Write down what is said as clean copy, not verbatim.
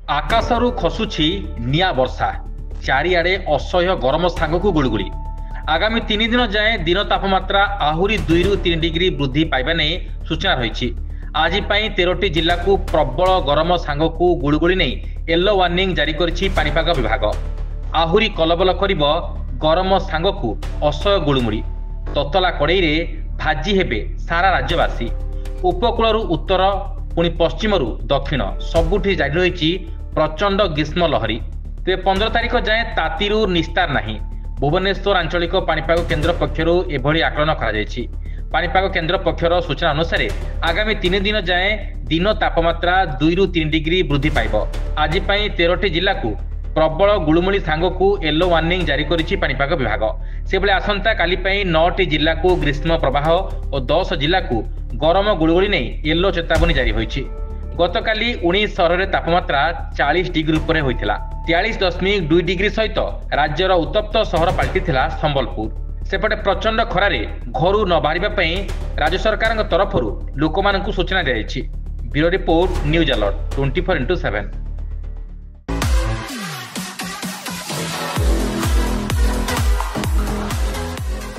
ଆକାଶରୁ ଖସୁଛି ନିଆଁ ବର୍ଷା, ଚାରିଆଡ଼େ ଅସହ୍ୟ ଗରମ ସାଙ୍ଗକୁ ଗୁଳୁଗୁଳି। ଆଗାମୀ 3 ଦିନ ଯାଏଁ ଦିନ ତାପମାତ୍ରା ଆହୁରି 2ରୁ 3 ଡିଗ୍ରୀ ବୃଦ୍ଧି ପାଇବା ନେଇ ସୂଚନା ରହିଛି। ଆଜି ପାଇଁ 13ଟି ଜିଲ୍ଲାକୁ ପ୍ରବଳ ଗରମ ସାଙ୍ଗକୁ ଗୁଳୁଗୁଳି ନେଇ ୟେଲୋ ୱାର୍ଣ୍ଣିଂ ଜାରି କରିଛି ପାଣିପାଗ ବିଭାଗ। ଆହୁରି କଲବଲ କରିବ ଗରମ ସାଙ୍ଗକୁ ଅସହ୍ୟ ଗୁଳୁଗୁଳି। ତତଲା କଡ଼େଇରେ ଭାଜି ହେବେ ସାରା ରାଜ୍ୟବାସୀ। ଉପକୂଳରୁ ଉତ୍ତର ପୁଣି ପଶ୍ଚିମରୁ ଦକ୍ଷିଣ ସବୁଠି ଜାରି ରହିଛି ପ୍ରଚଣ୍ଡ ଗ୍ରୀଷ୍ମ ଲହରୀ। ତେବେ 15 ତାରିଖ ଯାଏଁ ତାତିରୁ ନିସ୍ତାର ନାହିଁ। ଭୁବନେଶ୍ୱର ଆଞ୍ଚଳିକ ପାଣିପାଗ କେନ୍ଦ୍ର ପକ୍ଷରୁ ଏଭଳି ଆକଳନ କରାଯାଇଛି। ପାଣିପାଗ କେନ୍ଦ୍ର ପକ୍ଷର ସୂଚନା ଅନୁସାରେ ଆଗାମୀ 3 ଦିନ ଯାଏଁ ଦିନ ତାପମାତ୍ରା 2ରୁ 3 ଡିଗ୍ରୀ ବୃଦ୍ଧି ପାଇବ। ଆଜି ପାଇଁ 13ଟି ଜିଲ୍ଲାକୁ ପ୍ରବଳ ଗୁଳୁମୁଳି ସାଙ୍ଗକୁ ୟେଲୋ ୱାର୍ଣ୍ଣିଂ ଜାରି କରିଛି ପାଣିପାଗ ବିଭାଗ। ସେଭଳି ଆସନ୍ତା କାଲି ପାଇଁ 9ଟି ଜିଲ୍ଲାକୁ ଗ୍ରୀଷ୍ମ ପ୍ରବାହ ଓ 10 ଜିଲ୍ଲାକୁ ଗରମ ଗୁଳୁଗୁଳି ନେଇ ୟେଲୋ ଚେତାବନୀ ଜାରି ହୋଇଛି। ଗତକାଲି 19 ସହରରେ ତାପମାତ୍ରା 40 ଡିଗ୍ରୀ ଉପରେ ହୋଇଥିଲା। 43.2 ଡିଗ୍ରୀ ସହିତ ରାଜ୍ୟର ଉତ୍ତପ୍ତ ସହର ପାଲଟିଥିଲା ସମ୍ବଲପୁର। ସେପଟେ ପ୍ରଚଣ୍ଡ ଖରାରେ ଘରୁ ନ ବାହାରିବା ପାଇଁ ରାଜ୍ୟ ସରକାରଙ୍କ ତରଫରୁ ଲୋକମାନଙ୍କୁ ସୂଚନା ଦିଆଯାଇଛି। Bureau report, news alert 24x7।